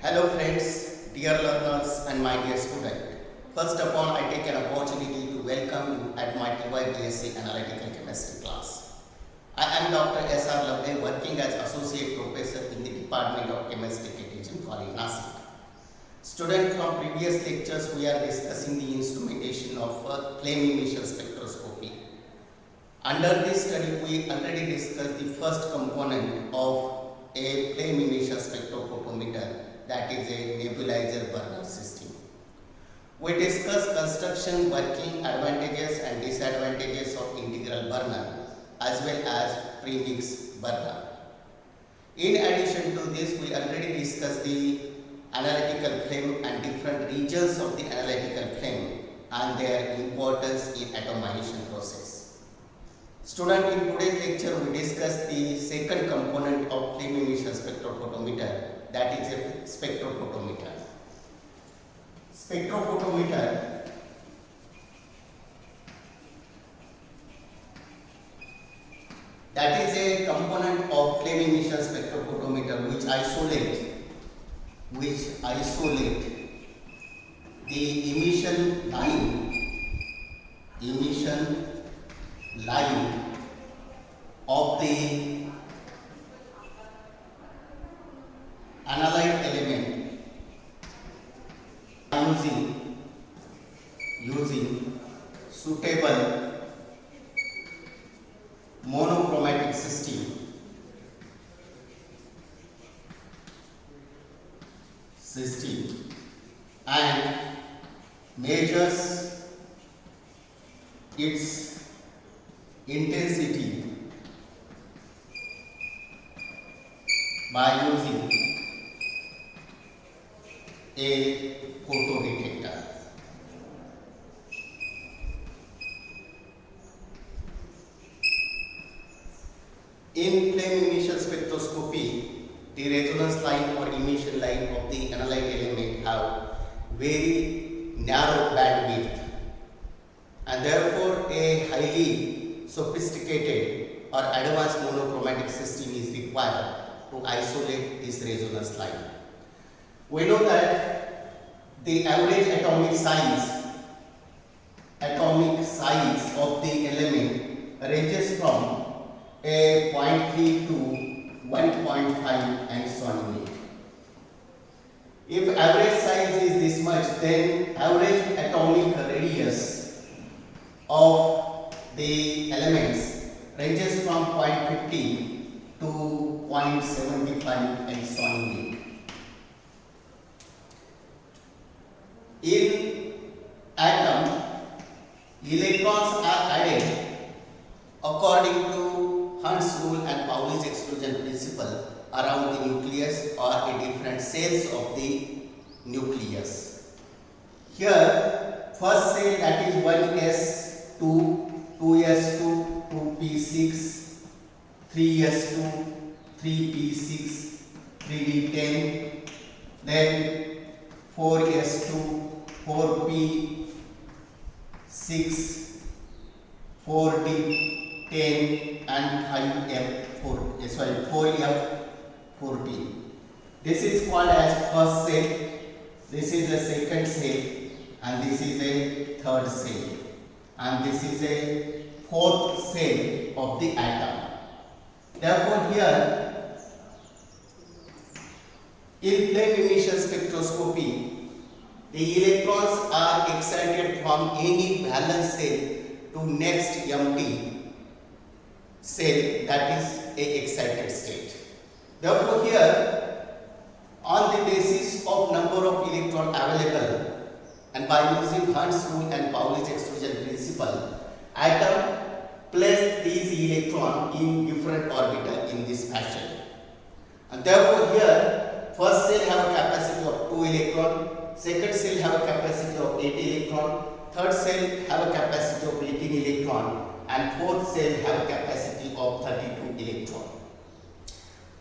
Hello friends, dear learners and my dear student. First of all, I take an opportunity to welcome you at my TY BSc Analytical Chemistry class. I am Dr. S.R. Lavde, working as Associate Professor in the Department of Chemistry at Teaching College, Nasik. Student, from previous lectures we are discussing the instrumentation of flame emission spectroscopy. Under this study, we already discussed the first component of a flame emission spectrophotometer, that is a nebulizer burner system. We discussed construction, working, advantages and disadvantages of integral burner as well as premix burner. In addition to this, we already discussed the analytical flame and different regions of the analytical flame and their importance in atomization process. Student, in today's lecture we discuss the second component of flame emission spectrophotometer, that is a spectrophotometer. Spectrophotometer that is a component of flame emission spectrophotometer which isolate the emission line of the analyte element using suitable monochromatic system and measures its intensity by using a photodetector. In flame emission spectroscopy, the resonance line or emission line of the analyte element have very narrow bandwidth, and therefore a highly sophisticated or advanced monochromatic system is required to isolate this resonance line. We know that the average atomic size of the element ranges from a 0.3 to 1.5 angstrom. If average size is this much, then average atomic radius of the elements ranges from 0.50 to 0.75 angstrom. In atom, electrons are added according to Hund's rule and Pauli's exclusion principle around the nucleus or the different cells of the nucleus. Here, first cell, that is 1s2, 2s2, 2p6, 3s2, 3p6, 3d10, then 4s2, 4p6, 4d10 and 4f14. This is called as first cell, this is a second cell, and this is a third cell, and this is a fourth cell of the atom. Therefore, here in flame emission spectroscopy, the electrons are excited from any valence cell to next empty cell, that is a excited state. Therefore, here on the basis of number of electron available and by using Hund's rule and Pauli's exclusion principle, atom place these electron in different orbital in this fashion. And therefore, here first cell have a capacity of 2 electron, second cell have a capacity of 8 electron, third cell have a capacity of 18 electron, and fourth cell have a capacity of 32 electron.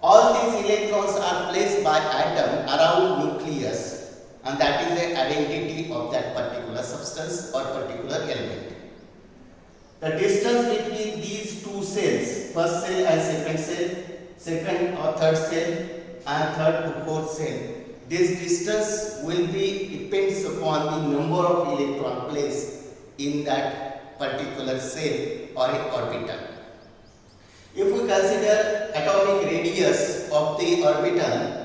All these electrons are placed by atom around nucleus, and that is the identity of that particular substance or particular element. The distance between these two cells, first cell and second cell, second or third cell and third to fourth cell, This distance will be depends upon the number of electron placed in that particular cell or orbital. If we consider atomic radius of the orbital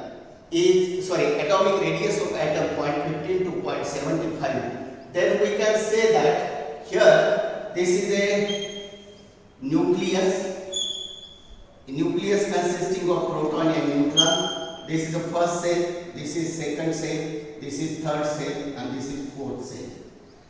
atomic radius of atom 0.15 to 0.75, then we can say that here this is a nucleus consisting of proton and neutron. This is the first cell, this is second cell, this is third cell, and this is fourth cell.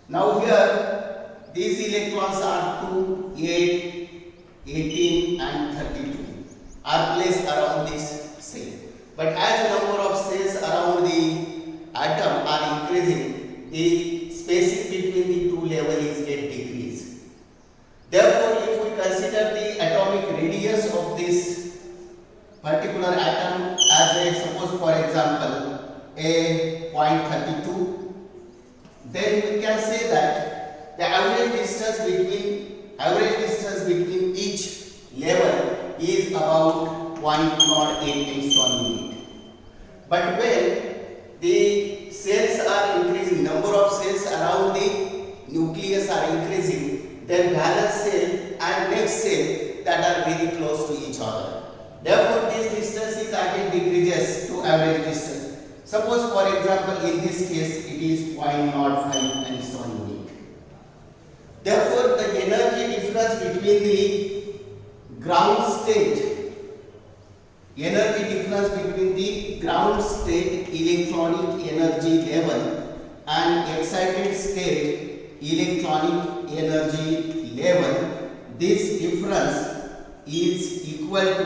Now here these electrons are 2, 8, 18 and 32 are placed around this cell. But as the number of cells around the atom are increasing, the spacing between the two levels get decreased. Therefore, if we consider the atomic radius of this particular atom as a, suppose for example, a 0.32, then we can say that the average distance between each level is about 0.08 angstrom unit. But when the cells are increasing, number of cells around the nucleus are increasing, then valence cell and next cell that are very close to each other. Therefore, this distance is again decreases to average distance. Suppose for example in this case it is 0.05 angstrom unit. Therefore, the energy difference between the ground state electronic energy level and excited state electronic energy level, this difference is equal to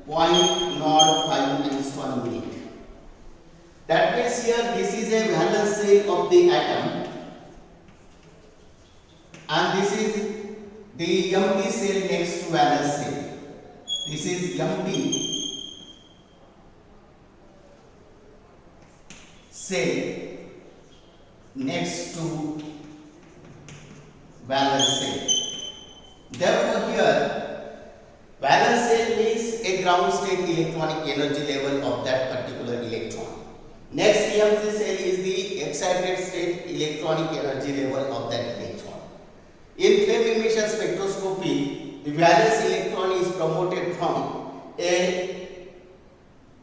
0.05 angstrom unit. That means here this is a valence cell of the atom and this is the empty cell next to valence cell. This is empty cell next to valence cell. Therefore, here valence cell means a ground state electronic energy level of that particular electron. Next empty cell is the excited state electronic energy level of that electron. In flame emission spectroscopy, the valence electron is promoted from a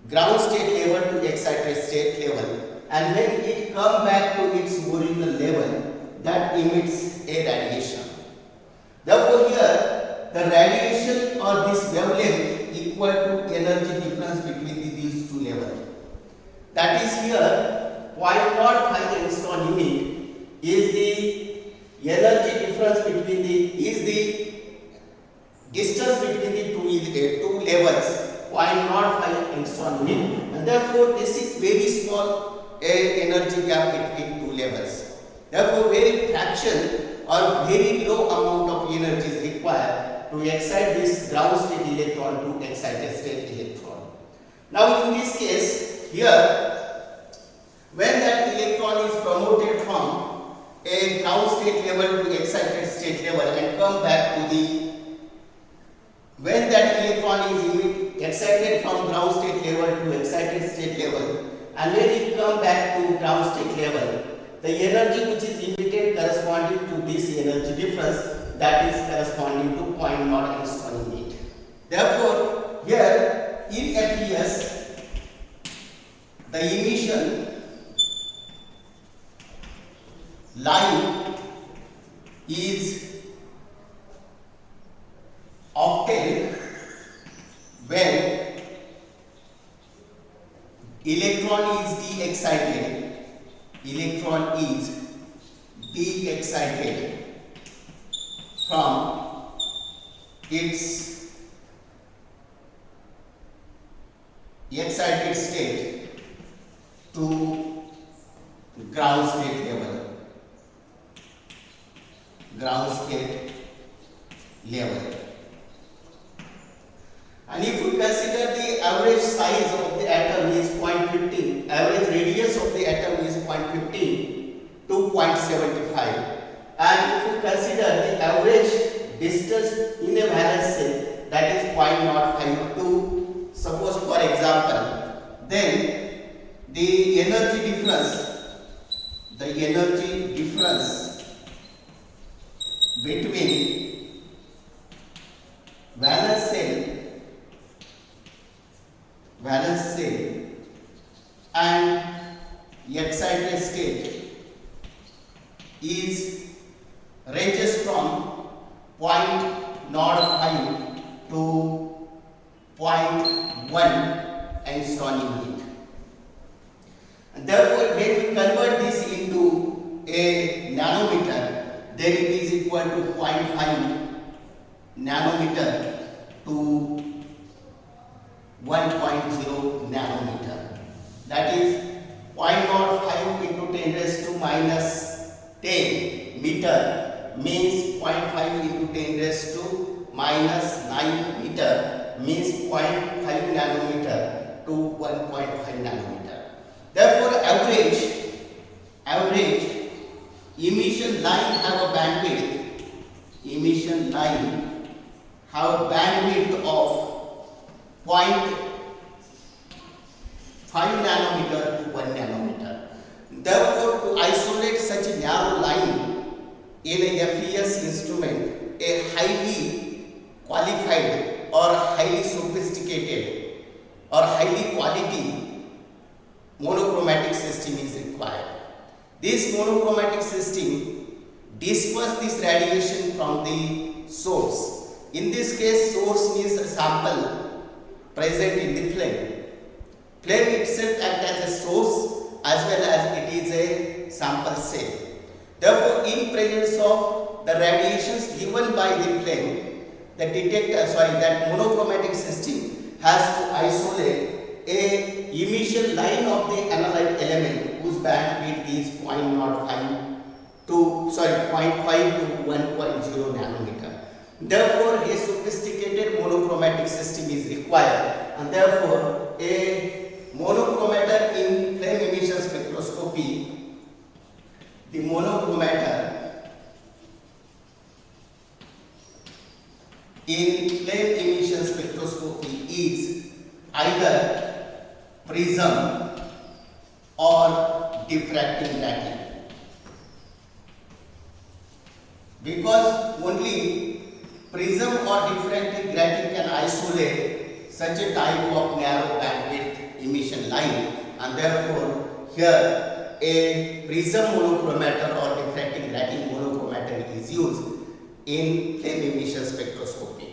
ground state level to excited state level, and when it comes back to its original level, that emits a radiation. Therefore, here the radiation or this wavelength equal to energy difference between these two levels. That is here 0.05 angstrom unit is the energy difference between the distance between the two levels, 0.05 angstrom unit, and therefore this is very small energy gap between two levels. Therefore, very fraction or very low amount of energy is required to excite this ground state electron to excited state electron. Now, in this case, here, when that electron is promoted from a ground state level to excited state level and come back to when that electron is excited from ground state level to excited state level, and when it come back to ground state level, the energy which is emitted corresponding to this energy difference, that is corresponding to 0.0 angstrom unit. Therefore, here it appears the emission line is obtained when electron is de-excited from its excited state to ground state level. And if we consider the average size of the atom is 0.15, average radius of the atom is 0.15 to 0.75, and if we consider the average distance in a valence cell, that is 0.05 to, suppose for example, then the energy difference between valence cell and excited state is ranges from 0.05 to 0.1 angstrom unit. And therefore, when we convert this into a nanometer, then it is equal to 0.5 nanometer to 1.0 nanometer. That is 0.05 into 10 raised to minus 10 meter means 0.5 into 10 raised to minus 9 meter means 0.5 nanometer to 1.5 nanometer. Therefore, average emission line have a bandwidth of 0.5 nanometer to 1 nanometer. Therefore, to isolate such a narrow line in a FES instrument, a highly qualified or highly sophisticated or highly quality monochromatic system is required. This monochromatic system disperses this radiation from the source. In this case, source means a sample present in the flame. Flame itself acts as a source as well as it is a sample cell. Therefore, in presence of the radiations given by the flame, that monochromatic system has to isolate a emission line of the analyte element whose bandwidth is 0.5 to 1.0 nanometer. Therefore, a sophisticated monochromatic system is required, and therefore a monochromator in flame emission spectroscopy, the monochromator in flame emission spectroscopy is either prism or diffracting grating. Because only prism or diffracting grating can isolate such a type of narrow bandwidth emission line, and therefore here a prism monochromator or diffracting grating monochromator is used in flame emission spectroscopy.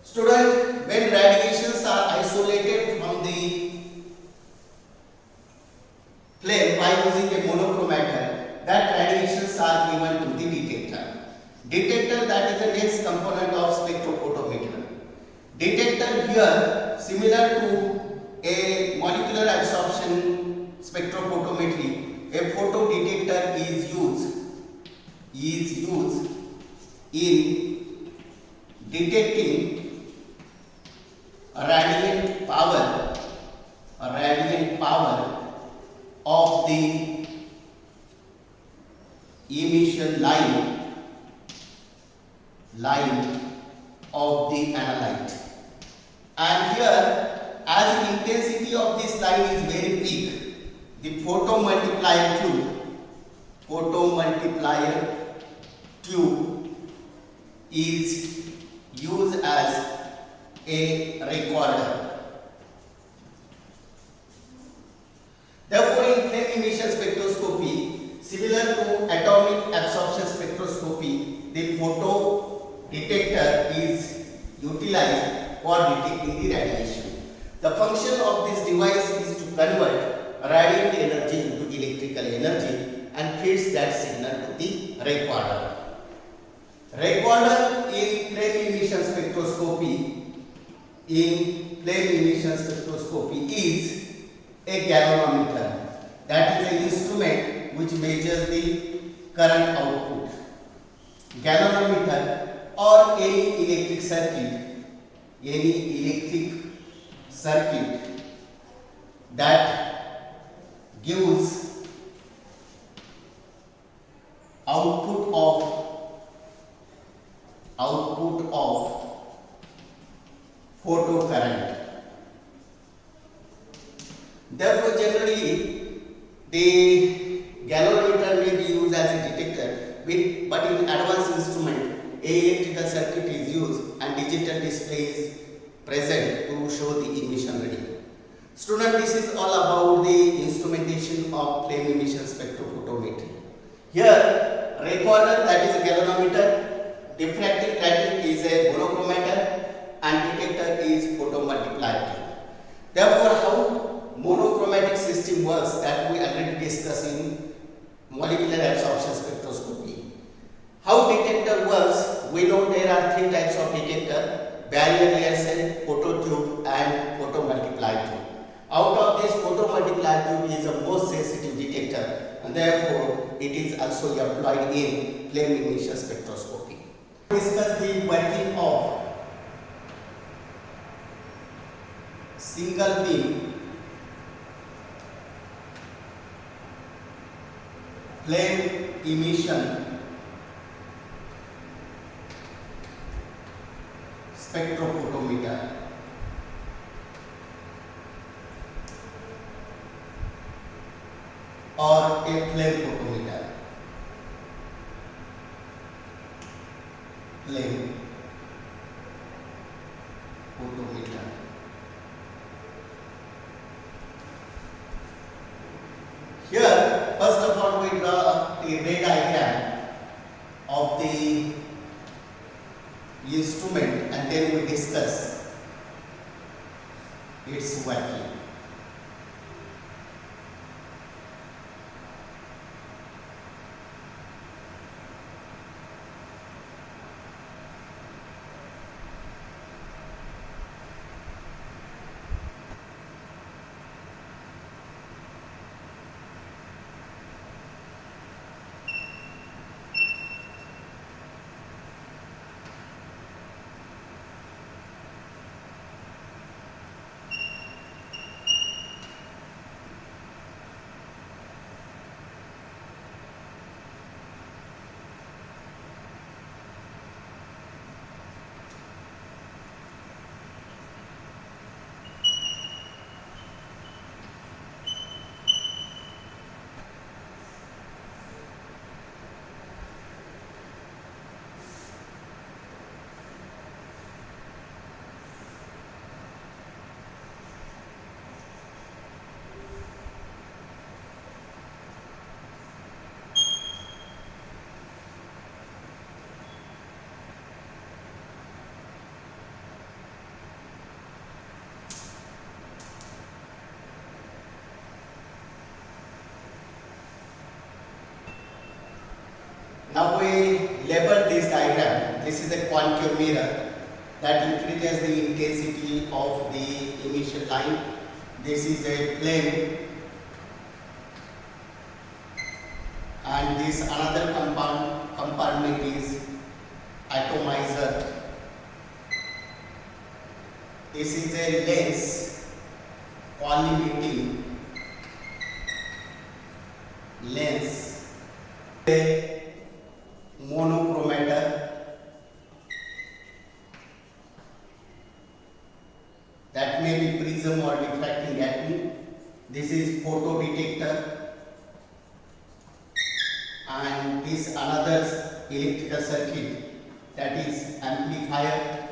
Student, when radiations are isolated from the flame by using a monochromator, that radiations are given to the detector. Detector, that is the next component of spectrophotometer. Detector here, similar to a molecular absorption spectrophotometry, a photodetector is used in detecting radiant power of the emission line of the analyte. And here, as the intensity of this line is very big, the photomultiplier tube is used as a recorder. Therefore, in flame emission spectroscopy, similar to atomic absorption spectroscopy, the photodetector is utilized for detecting the radiation. The function of this device is to convert radiant energy into electrical energy and feeds that signal to the recorder. Recorder in flame emission spectroscopy is a galvanometer. That is an instrument which measures the current output. Galvanometer or any electric circuit that gives output of photocurrent. Therefore, generally The galvanometer may be used as a detector, but in advanced instrument, a electrical circuit is used and digital display is present to show the emission reading. Student, this is all about the instrumentation of flame emission spectrophotometry. Here, recorder, that is a galvanometer, diffractive grating is a monochromator, and detector is photomultiplier tube. Therefore, how monochromatic system works, that we already discussed in molecular absorption spectroscopy. How detector works, we know there are three types of detector: barrier layer cell, phototube, and photomultiplier tube. Out of this, photomultiplier tube is the most sensitive detector, and therefore it is also employed in flame emission spectroscopy. Discuss the working of single beam flame emission spectrophotometer. Or a flame photometer. Flame photometer. Here, first of all, we draw a ray diagram of the instrument and then we discuss its working. Now we label this diagram. This is a concave mirror that increases the intensity of the emission line. This is a flame, and this another compartment is atomizer. This is a lens, collimating lens, a monochromator, that may be prism or diffracting acme. This is photo detector, and this another electrical circuit, that is amplifier,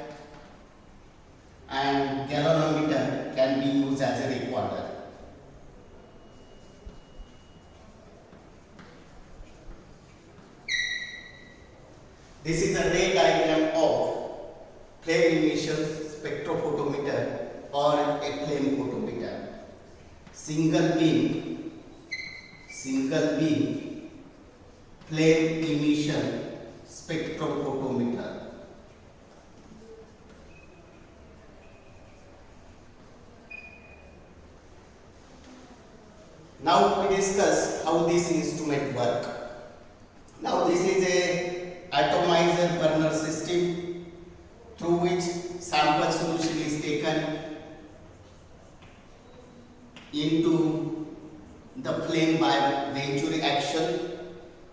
and galvanometer can be used as a recorder. This is a ray diagram of flame emission spectrophotometer or a flame photometer. Single beam flame emission spectrophotometer. Now we discuss how this instrument work. Now this is a atomizer burner system through which sample solution is taken into the flame by Venturi action.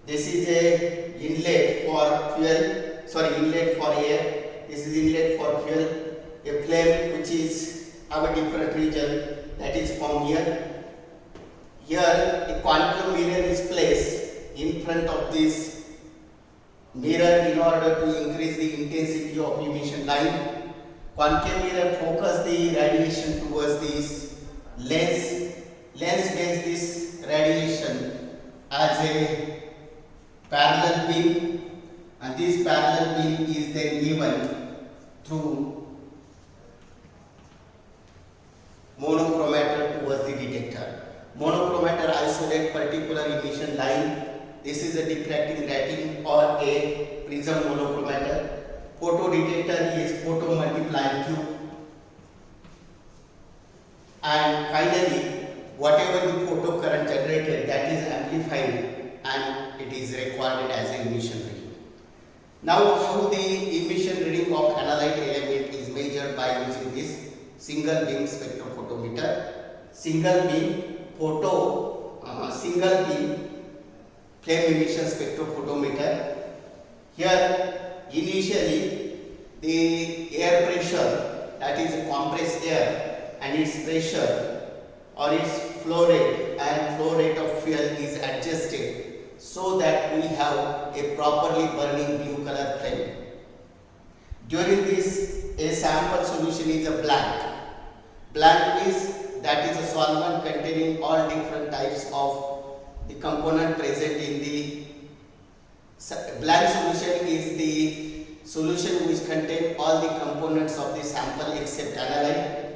This is a inlet for inlet for air. This is inlet for fuel. A flame which is our different region, that is from here. Here a concave mirror is placed in front of this mirror in order to increase the intensity of emission line. Concave mirror focus the radiation towards this lens. Lens makes this radiation as a parallel beam, and this parallel beam is then given through monochromator towards the detector. Monochromator isolate particular emission line. This is a diffracting grating or a prism monochromator. Photodetector is photomultiplying tube. And finally, whatever the photocurrent generated, that is amplified and it is recorded as an emission reading. Now, how the emission reading of analyte element is measured by using this single beam spectrophotometer, single beam flame emission spectrophotometer. Here, initially, the air pressure, that is compressed air, and its pressure or its flow rate and flow rate of fuel is adjusted so that we have a properly burning blue color flame. During this, a sample solution is a blank. Blank means that is a solvent containing all different types of the component present in the blank solution is the solution which contains all the components of the sample except analyte.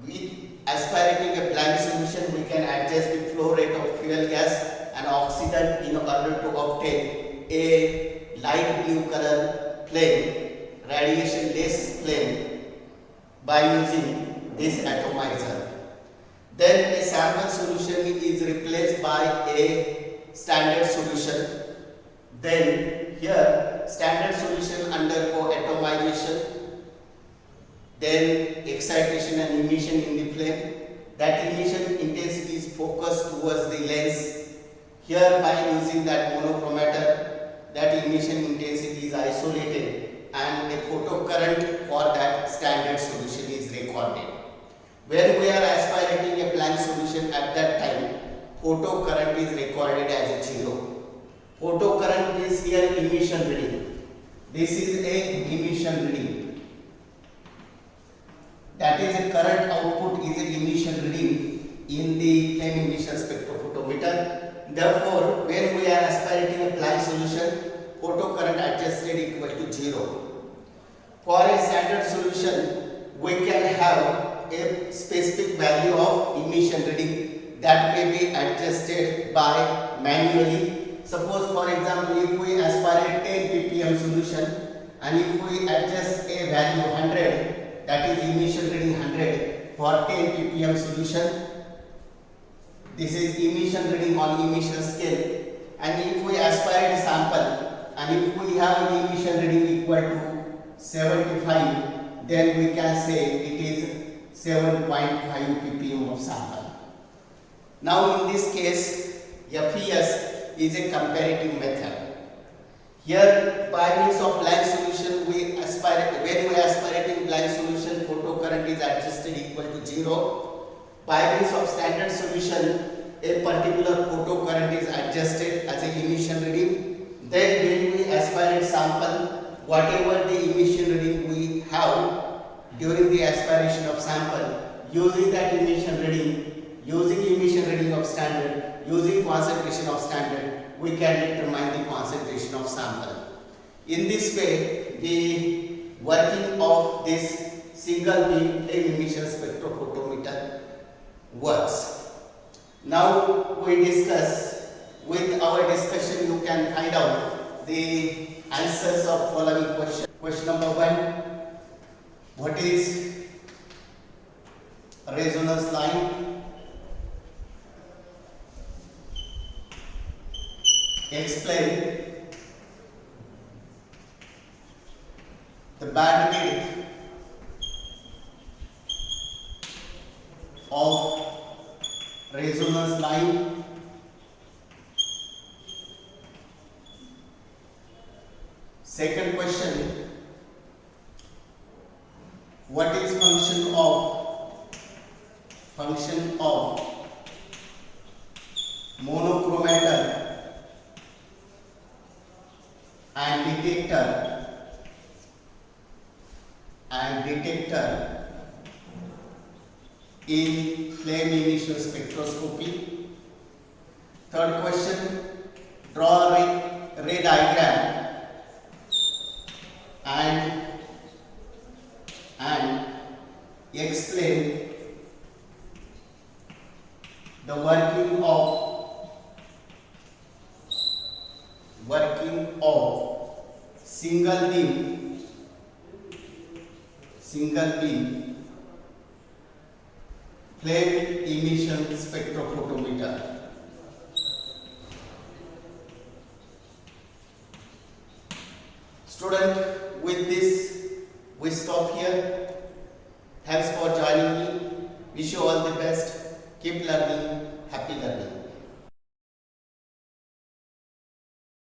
With aspirating a blank solution, we can adjust the flow rate of fuel gas and oxidant in order to obtain a light blue color flame, radiation less flame by using this atomizer. Then a sample solution is replaced by a standard solution. Then here standard solution undergo atomization, then excitation and emission in the flame. That emission intensity is focused towards the lens. Here by using that monochromator, that emission intensity is isolated and a photocurrent for that standard solution is recorded. When we are aspirating a blank solution, at that time, photocurrent is recorded as a 0. Photocurrent is here emission reading. This is a emission reading. That is a current output is a emission reading in the flame emission spectrophotometer. Therefore, when we are aspirating a blank solution, photocurrent adjusted equal to 0. For a standard solution, we can have a specific value of emission reading that may be adjusted by manually. Suppose for example, if we aspirate 10 ppm solution and if we adjust a value 100, that is emission reading 100 for 10 ppm solution. This is emission reading on emission scale, and if we aspirate a sample and if we have an emission reading equal to 75, then we can say it is 7.5 ppm of sample. Now in this case, FES is a comparative method. Here by means of blank solution, when we aspirating blank solution, photocurrent is adjusted equal to 0. By means of standard solution, a particular photocurrent is adjusted as an emission reading. Then when we aspirate sample, whatever the emission reading we have during the aspiration of sample, using that emission reading, using emission reading of standard, using concentration of standard, we can determine the concentration of sample. In this way, the working of this single beam flame emission spectrophotometer works. Now we discuss, with our discussion you can find out the answers of following question. Question number 1, what is resonance line? Explain the bandwidth of resonance line. Second question, what is function of detector in flame emission spectroscopy. Third question, draw a ray diagram and explain the working of single beam flame emission spectrophotometer. Student, with this we stop here. Thanks for joining me. Wish you all the best. Keep learning.